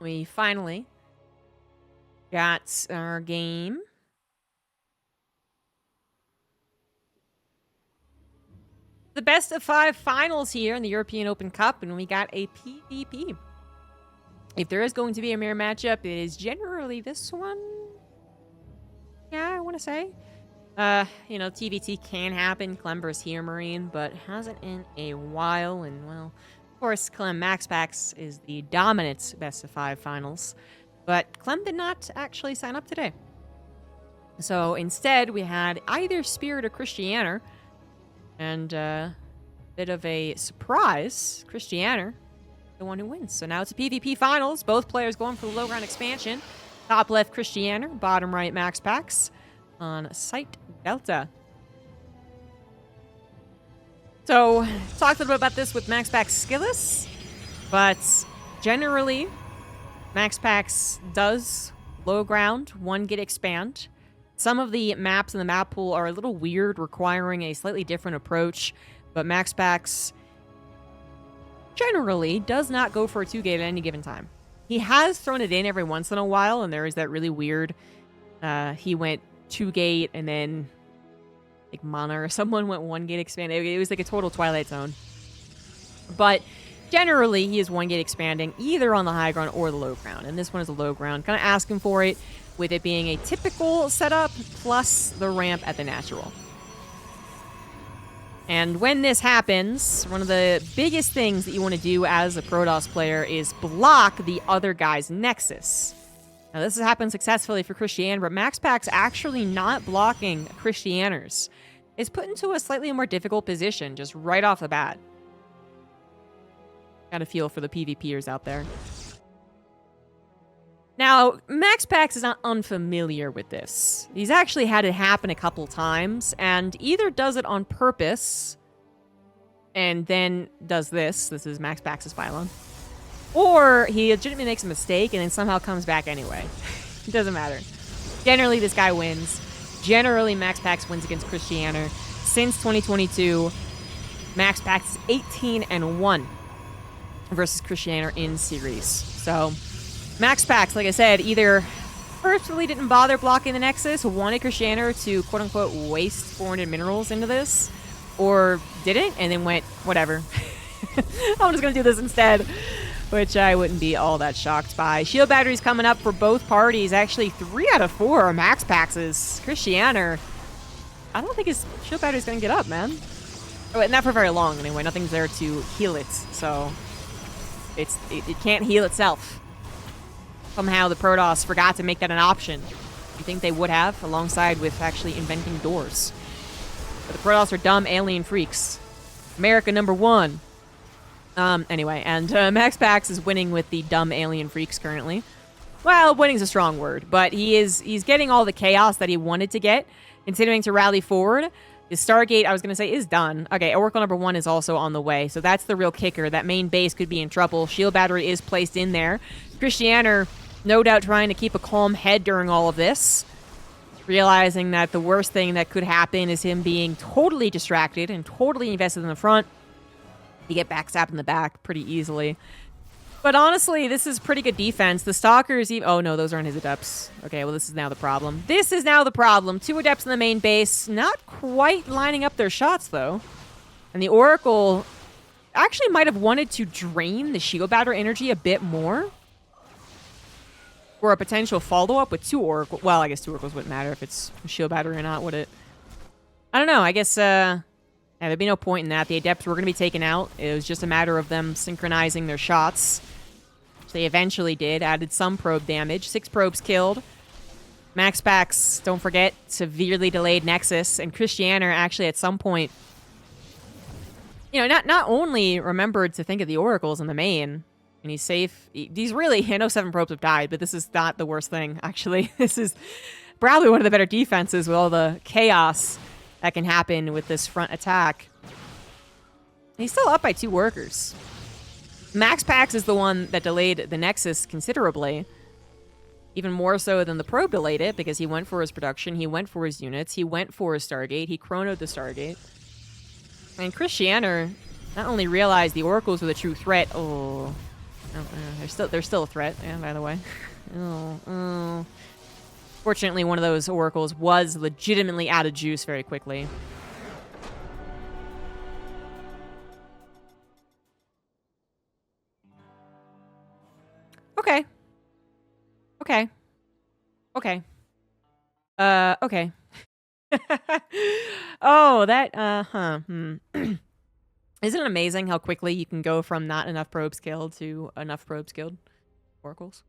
We finally got our game. The best of 5 finals here in the European Open Cup, and we got a PvP. If there is going to be a mirror matchup, it is generally this one. Yeah, I want to say. You know, TVT can happen, Clem versus Here Marine, but hasn't in a while. And, well, of course, Clem MaxPax is the dominant best of 5 finals. But Clem did not actually sign up today. So instead, we had either Spirit or Krystianer. And bit of a surprise, Krystianer, the one who wins. So now it's a PvP finals. Both players going for the low ground expansion. Top left, Krystianer. Bottom right, MaxPax on Site Delta. So, talked a little bit about this with MaxPax Skillless, but generally, MaxPax does low ground, 1 git expand. Some of the maps in the map pool are a little weird, requiring a slightly different approach, but MaxPax generally does not go for a 2 gate at any given time. He has thrown it in every once in a while, and there is that really weird, he went 2 gate, and then like Mana or someone went 1 gate expand. It was like a total Twilight Zone. But generally, he is 1 gate expanding either on the high ground or the low ground, and this one is a low ground. Kind of asking for it, with it being a typical setup plus the ramp at the natural. And when this happens, one of the biggest things that you want to do as a Protoss player is block the other guy's Nexus. Now, this has happened successfully for Krystianer, but MaxPax actually not blocking Krystianer's is put into a slightly more difficult position just right off the bat. Got a feel for the PvPers out there. Now, MaxPax is not unfamiliar with this. He's actually had it happen a couple times, and either does it on purpose, and then does this. This is MaxPax's pylon. Or he legitimately makes a mistake and then somehow comes back anyway. It doesn't matter. Generally, this guy wins. Generally, MaxPax wins against Krystianer. Since 2022, MaxPax is 18-1 versus Krystianer in series. So, MaxPax, like I said, either personally didn't bother blocking the Nexus, wanted Krystianer to quote-unquote waste 400 minerals into this, or didn't, and then went, whatever. I'm just going to do this instead. Which I wouldn't be all that shocked by. Shield batteries coming up for both parties. Actually, 3 out of 4 are Maxpax's. Krystianer, I don't think his shield battery's going to get up, man. Oh, not for very long, anyway. Nothing's there to heal it, so it can't heal itself. Somehow the Protoss forgot to make that an option. You think they would have, alongside with actually inventing doors. But the Protoss are dumb alien freaks. America #1. Anyway, and MaxPax is winning with the dumb alien freaks currently. Well, winning's a strong word, but he's getting all the chaos that he wanted to get, continuing to rally forward. The Stargate, I was going to say, is done. Okay, Oracle #1 is also on the way, so that's the real kicker. That main base could be in trouble. Shield battery is placed in there. Krystianer, no doubt trying to keep a calm head during all of this, realizing that the worst thing that could happen is him being totally distracted and totally invested in the front. You get backstabbed in the back pretty easily. But honestly, this is pretty good defense. The Stalkers even... Oh, no, those aren't his Adepts. Okay, well, this is now the problem. This is now the problem. 2 Adepts in the main base. Not quite lining up their shots, though. And the Oracle actually might have wanted to drain the shield battery energy a bit more. For a potential follow-up with 2 Oracle... Well, I guess 2 Oracles wouldn't matter if it's a shield battery or not, would it? I don't know. I guess, yeah, there'd be no point in that. The Adepts were going to be taken out. It was just a matter of them synchronizing their shots. Which they eventually did. Added some probe damage. 6 probes killed. MaxPax, don't forget, severely delayed Nexus. And Krystianer actually at some point, you know, not only remembered to think of the Oracles in the main, and he's safe. He's really, I know 7 probes have died, but this is not the worst thing, actually. This is probably one of the better defenses with all the chaos that can happen with this front attack. He's still up by 2 workers. MaxPax is the one that delayed the Nexus considerably. Even more so than the probe delayed it, because he went for his production, he went for his units, he went for his Stargate, he chronoed the Stargate. And Krystianer not only realized the Oracles were the true threat, They're still a threat, yeah, by the way. Oh. Fortunately, one of those oracles was legitimately out of juice very quickly. Okay. Okay. Okay. Okay. Oh, that, Isn't it amazing how quickly you can go from not enough probes killed to enough probes killed? Oracles.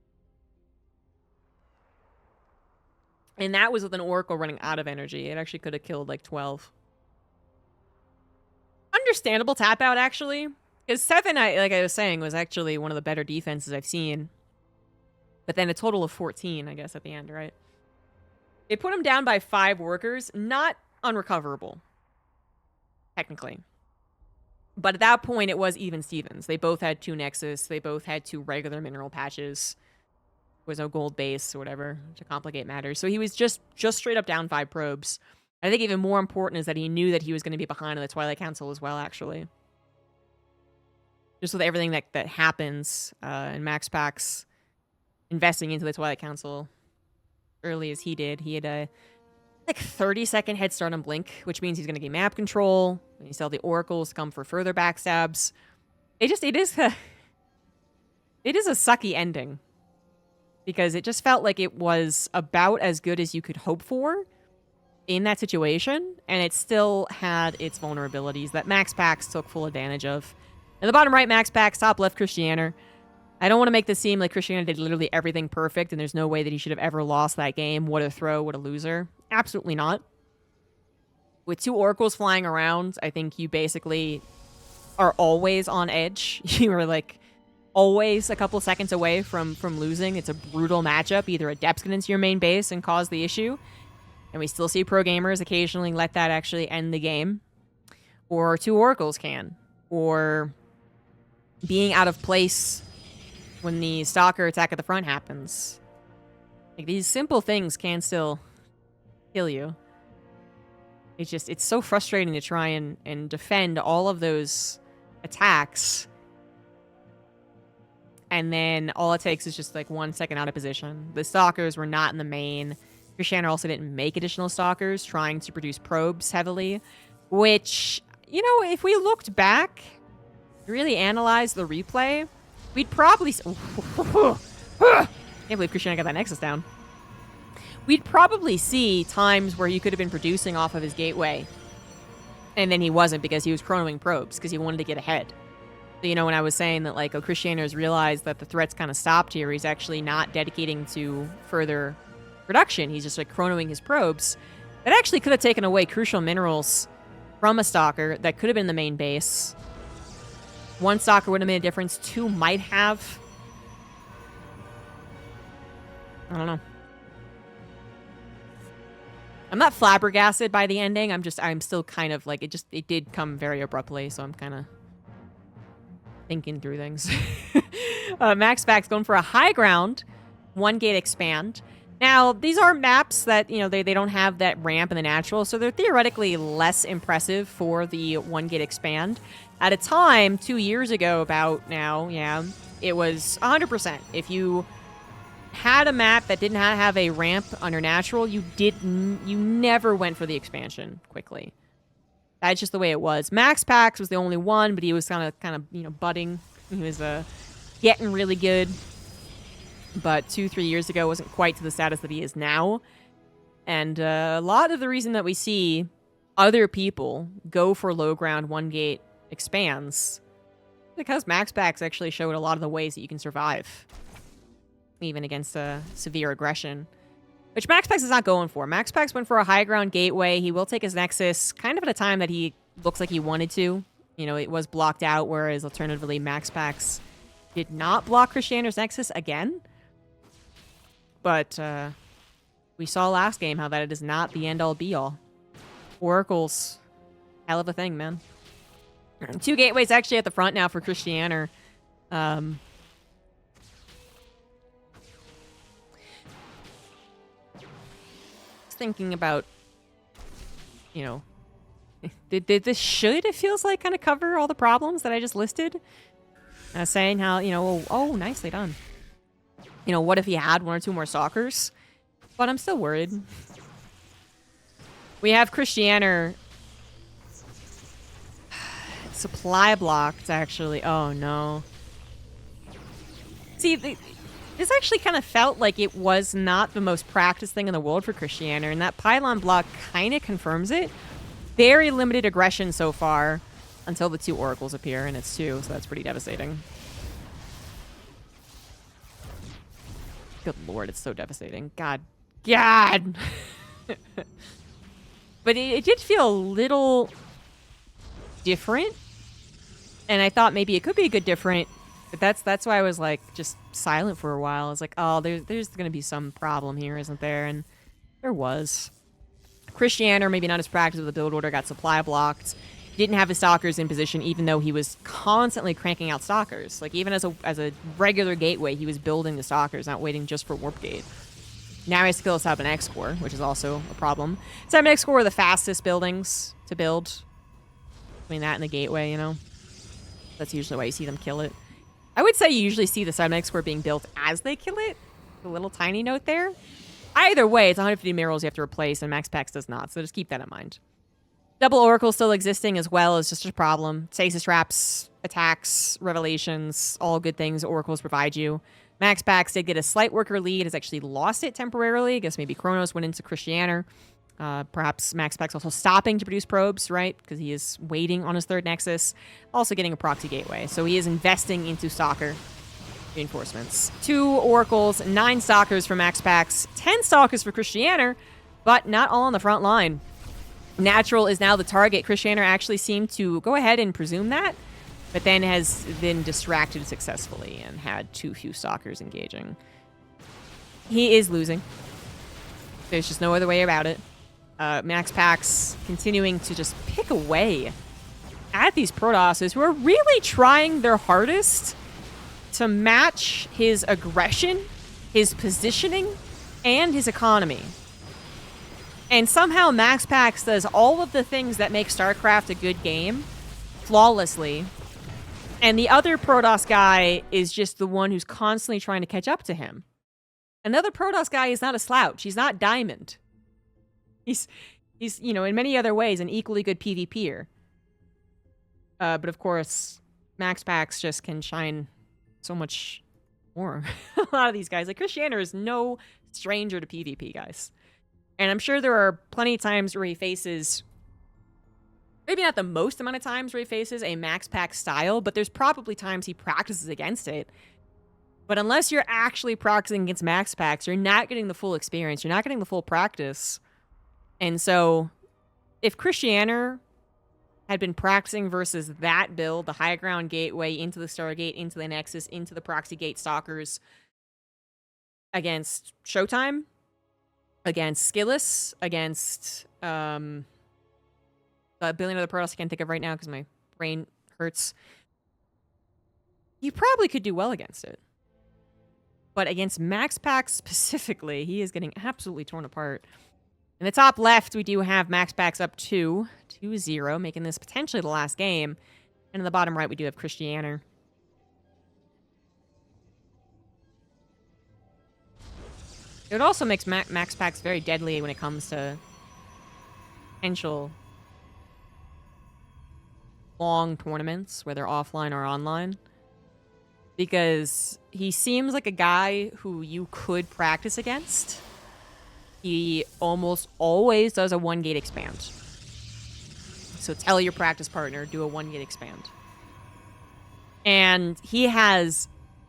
And that was with an oracle running out of energy. It actually could have killed like 12. Understandable tap out, actually. Because 7, like I was saying, was actually one of the better defenses I've seen. But then a total of 14, I guess, at the end, right? They put him down by 5 workers. Not unrecoverable. Technically. But at that point, it was even Stevens. They both had 2 Nexus. They both had 2 regular mineral patches. Was no gold base or whatever to complicate matters. So he was just straight up down 5 probes. I think even more important is that he knew that he was going to be behind on the Twilight Council as well, actually. Just with everything that happens, and MaxPax investing into the Twilight Council early as he did, he had a like 30-second head start on Blink, which means he's going to get map control. And you sell the oracles to come for further backstabs. It is a sucky ending. Because it just felt like it was about as good as you could hope for in that situation, and it still had its vulnerabilities that MaxPax took full advantage of. In the bottom right, MaxPax, top left, Krystianer. I don't want to make this seem like Krystianer did literally everything perfect, and there's no way that he should have ever lost that game. What a throw, what a loser. Absolutely not. With 2 oracles flying around, I think you basically are always on edge. You are like always a couple seconds away from losing. It's a brutal matchup. Either a Depths get into your main base and cause the issue, and we still see pro gamers occasionally let that actually end the game, or 2 oracles can, or being out of place when the stalker attack at the front happens. Like, these simple things can still kill you. It's so frustrating to try and defend all of those attacks, and then all it takes is just like 1 second out of position. The stalkers were not in the main. Krystianer also didn't make additional stalkers, trying to produce probes heavily, which, you know, if we looked back, really analyzed the replay, we'd probably... Can't believe Krystianer got that Nexus down. We'd probably see times where he could have been producing off of his gateway, and then he wasn't because he was chronoing probes, because he wanted to get ahead. So, you know, when I was saying that, like, Krystianer's realized that the threat's kind of stopped here, he's actually not dedicating to further production. He's just, like, chronoing his probes. That actually could have taken away crucial minerals from a stalker that could have been the main base. 1 stalker would have made a difference. 2 might have. I don't know. I'm not flabbergasted by the ending. I'm still kind of, like, it did come very abruptly, so I'm kind of thinking through things. MaxPax going for a high ground, 1 gate expand. Now, these are maps that, you know, they don't have that ramp in the natural, so they're theoretically less impressive for the 1 gate expand. At a time, 2 years ago about now, yeah, it was 100%. If you had a map that didn't have a ramp on your natural, you never went for the expansion quickly. That's just the way it was. MaxPax was the only one, but he was kind of, you know, budding. He was getting really good. But 2-3 years ago wasn't quite to the status that he is now. And a lot of the reason that we see other people go for low ground 1 gate expands because MaxPax actually showed a lot of the ways that you can survive, even against severe aggression, which MaxPax is not going for. MaxPax went for a high ground gateway. He will take his Nexus kind of at a time that he looks like he wanted to. You know, it was blocked out, whereas alternatively MaxPax did not block Krystianer's Nexus again. But we saw last game how that it is not the end-all be-all. Oracles, hell of a thing, man. 2 gateways actually at the front now for Krystianer. Thinking about, you know, did this, it feels like, kind of cover all the problems that I just listed? saying how, you know, oh, nicely done. You know, what if he had 1 or 2 more stalkers? But I'm still worried. We have Krystianer supply blocked, actually. Oh, no. See, this actually kind of felt like it was not the most practiced thing in the world for Krystianer, and that pylon block kind of confirms it. Very limited aggression so far until the 2 oracles appear, and it's 2, so that's pretty devastating. Good lord, it's so devastating. God. God! But it did feel a little different. And I thought maybe it could be a good different. But that's why I was like just silent for a while. I was like, oh, there's going to be some problem here, isn't there? And there was. Krystianer, maybe not as practiced with the build order, got supply blocked. Didn't have his stalkers in position, even though he was constantly cranking out stalkers. Like, even as a regular gateway, he was building the stalkers, not waiting just for warp gate. Now he has to kill a 7X core, which is also a problem. 7X core are the fastest buildings to build. Between that and the gateway, you know? That's usually why you see them kill it. I would say you usually see the 7X core being built as they kill it. A little tiny note there. Either way, it's 150 minerals you have to replace, and MaxPax does not, so just keep that in mind. Double Oracle still existing as well is just a problem. Stasis traps, attacks, revelations, all good things oracles provide you. MaxPax did get a slight worker lead, has actually lost it temporarily. I guess maybe Kronos went into Krystianer. Perhaps MaxPax also stopping to produce probes, right? Because he is waiting on his 3rd Nexus. Also getting a proxy gateway. So he is investing into stalker reinforcements. 2 oracles, 9 stalkers for MaxPax, 10 stalkers for Krystianer, but not all on the front line. Natural is now the target. Krystianer actually seemed to go ahead and presume that, but then has been distracted successfully and had too few stalkers engaging. He is losing. There's just no other way about it. MaxPax continuing to just pick away at these Protosses who are really trying their hardest to match his aggression, his positioning, and his economy. And somehow MaxPax does all of the things that make StarCraft a good game flawlessly. And the other Protoss guy is just the one who's constantly trying to catch up to him. Another Protoss guy is not a slouch. He's not Diamond. He's you know, in many other ways, an equally good PvPer. But of course, MaxPax just can shine so much more. A lot of these guys, like Krystianer, is no stranger to PvP, guys. And I'm sure there are plenty of times where he faces, maybe not the most amount of times where he faces a MaxPax style, but there's probably times he practices against it. But unless you're actually practicing against MaxPax, you're not getting the full experience. You're not getting the full practice. And so, if Krystianer had been practicing versus that build, the high ground gateway into the Stargate, into the Nexus, into the proxy gate stalkers, against Showtime, against Skilless, against a billion other Protoss I can't think of right now because my brain hurts, you probably could do well against it. But against MaxPax specifically, he is getting absolutely torn apart. In the top left, we do have MaxPax up 2-0, making this potentially the last game. And in the bottom right, we do have Krystianer. It also makes MaxPax very deadly when it comes to potential long tournaments, whether offline or online. Because he seems like a guy who you could practice against. He almost always does a 1-gate expand. So tell your practice partner, do a 1-gate expand. And he has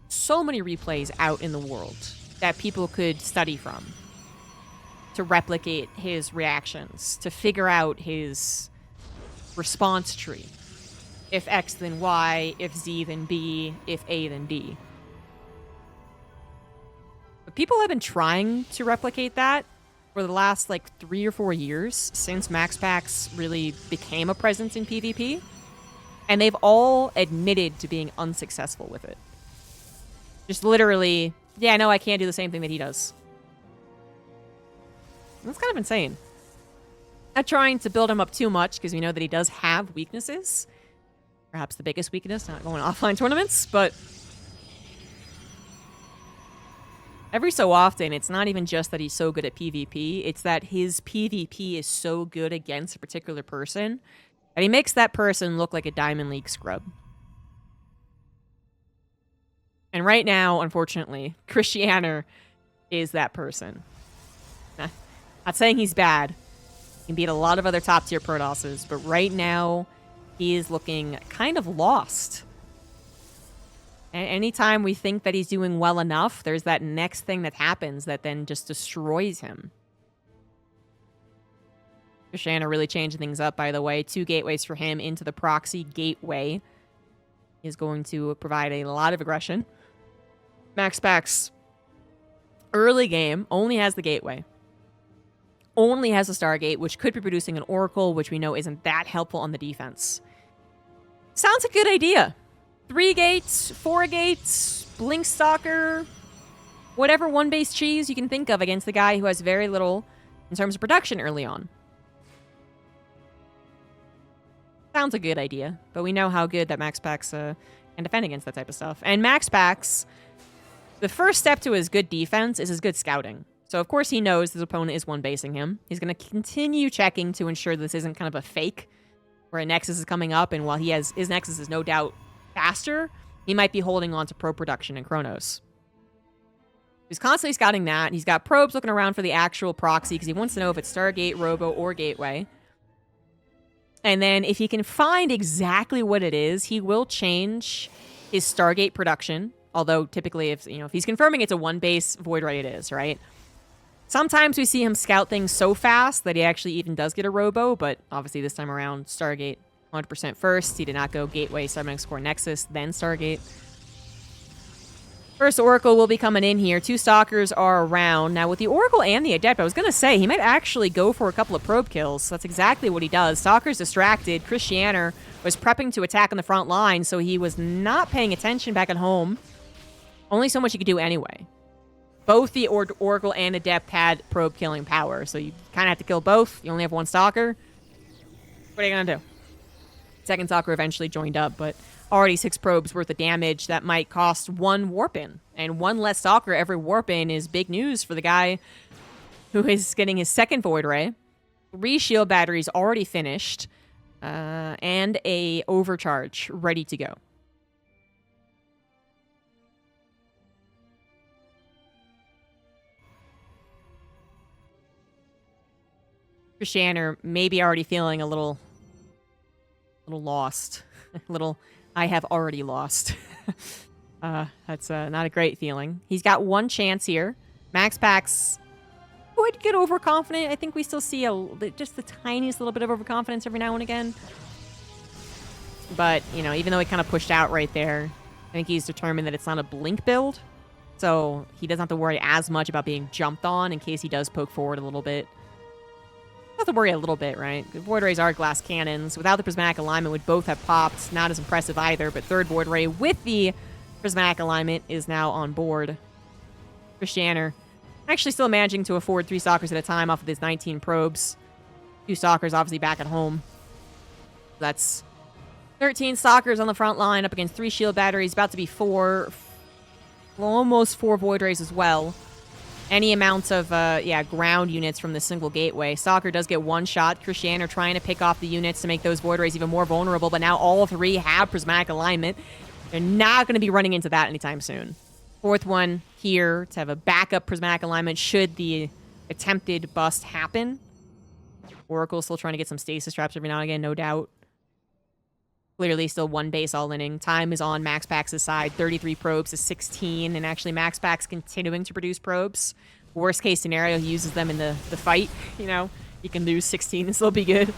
so many replays out in the world that people could study from to replicate his reactions, to figure out his response tree. If X, then Y. If Z, then B. If A, then D. But people have been trying to replicate that for the last, 3 or 4 years since MaxPax really became a presence in PvP. And they've all admitted to being unsuccessful with it. Just literally, yeah, no, I can't do the same thing that he does. That's kind of insane. Not trying to build him up too much, because we know that he does have weaknesses. perhaps the biggest weakness, not going offline tournaments, but every so often, it's not even just that he's so good at PvP, it's that his PvP is so good against a particular person that he makes that person look like a Diamond League scrub. And right now, unfortunately, Krystianer is that person. Not saying he's bad. He can beat a lot of other top-tier Protosses, but right now, he is looking kind of lost. And anytime we think that he's doing well enough, there's that next thing that happens that then just destroys him. Krystianer really changing things up, by the way. 2 gateways for him into the proxy gateway is going to provide a lot of aggression. MaxPax, early game, only has the gateway. Only has a Stargate, which could be producing an Oracle, which we know isn't that helpful on the defense. Sounds a good idea. 3 gates, 4 gates, Blink Stalker, whatever one-base cheese you can think of against the guy who has very little in terms of production early on. Sounds a good idea, but we know how good that MaxPax can defend against that type of stuff. And MaxPax, the first step to his good defense is his good scouting. So, of course, he knows his opponent is one-basing him. He's going to continue checking to ensure this isn't kind of a fake, where a Nexus is coming up, and while his Nexus is no doubt faster, he might be holding on to probe production and Chronos. He's constantly scouting that. He's got probes looking around for the actual proxy, because he wants to know if it's Stargate, Robo, or Gateway. And then, if he can find exactly what it is, he will change his Stargate production. Although, typically, if he's confirming it's a one-base, Void Ray it is, right? Sometimes we see him scout things so fast that he actually even does get a Robo, but obviously this time around, Stargate 100% first. He did not go Gateway, Cybernetic Core Nexus, then Stargate. First Oracle will be coming in here. 2 Stalkers are around. Now, with the Oracle and the Adept, I was going to say, he might actually go for a couple of probe kills. That's exactly what he does. Stalker's distracted. Krystianer was prepping to attack on the front line, so he was not paying attention back at home. Only so much he could do anyway. Both the Oracle and Adept had probe killing power, so you kind of have to kill both. You only have 1 Stalker. What are you going to do? Second Stalker eventually joined up, but already 6 probes worth of damage that might cost 1 warp-in. And 1 less Stalker every warp-in is big news for the guy who is getting his second Void Ray. 3 shield batteries already finished, and a overcharge ready to go. Krystianer maybe already feeling a little lost. I have already lost. That's not a great feeling. He's got 1 chance here. MaxPax would get overconfident. I think we still see just the tiniest little bit of overconfidence every now and again. But, even though he kind of pushed out right there, I think he's determined that it's not a blink build. So he doesn't have to worry as much about being jumped on in case he does poke forward a little bit. Have to worry a little bit, right? Void Rays are glass cannons. Without the prismatic alignment, would both have popped. Not as impressive either, but third Void Ray with the prismatic alignment is now on board. Krystianer actually still managing to afford 3 Stalkers at a time off of his 19 probes. 2 Stalkers obviously back at home. That's 13 Stalkers on the front line up against 3 shield batteries. About to be 4, almost 4 Void Rays as well. Any amount of, ground units from the single gateway. Stalker does get 1 shot. Krystianer trying to pick off the units to make those Void Rays even more vulnerable, but now all 3 have prismatic alignment. They're not going to be running into that anytime soon. 4th one here to have a backup prismatic alignment should the attempted bust happen. Oracle still trying to get some stasis traps every now and again, no doubt. Clearly still 1 base all-inning. Time is on MaxPax's side. 33 probes to 16, and actually MaxPax continuing to produce probes. Worst case scenario, he uses them in the fight. He can lose 16 and still be good.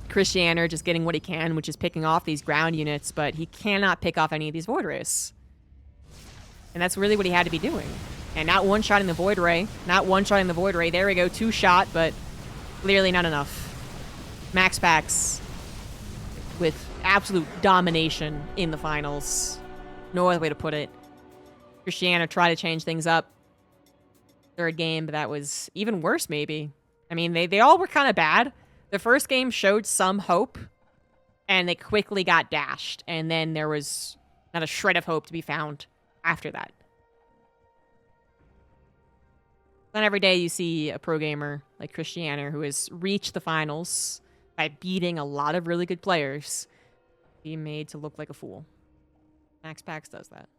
Krystianer just getting what he can, which is picking off these ground units, but he cannot pick off any of these Void Rays. And that's really what he had to be doing. And not one-shotting the Void Ray. Not one-shotting the Void Ray. There we go, 2 shot, but clearly not enough. MaxPax with absolute domination in the finals. No other way to put it. Krystianer tried to change things up. 3rd game, but that was even worse, maybe. I mean, they all were kind of bad. The first game showed some hope. And they quickly got dashed. And then there was not a shred of hope to be found after that. Then every day you see a pro gamer like Krystianer who has reached the finals by beating a lot of really good players, be made to look like a fool. MaxPax does that.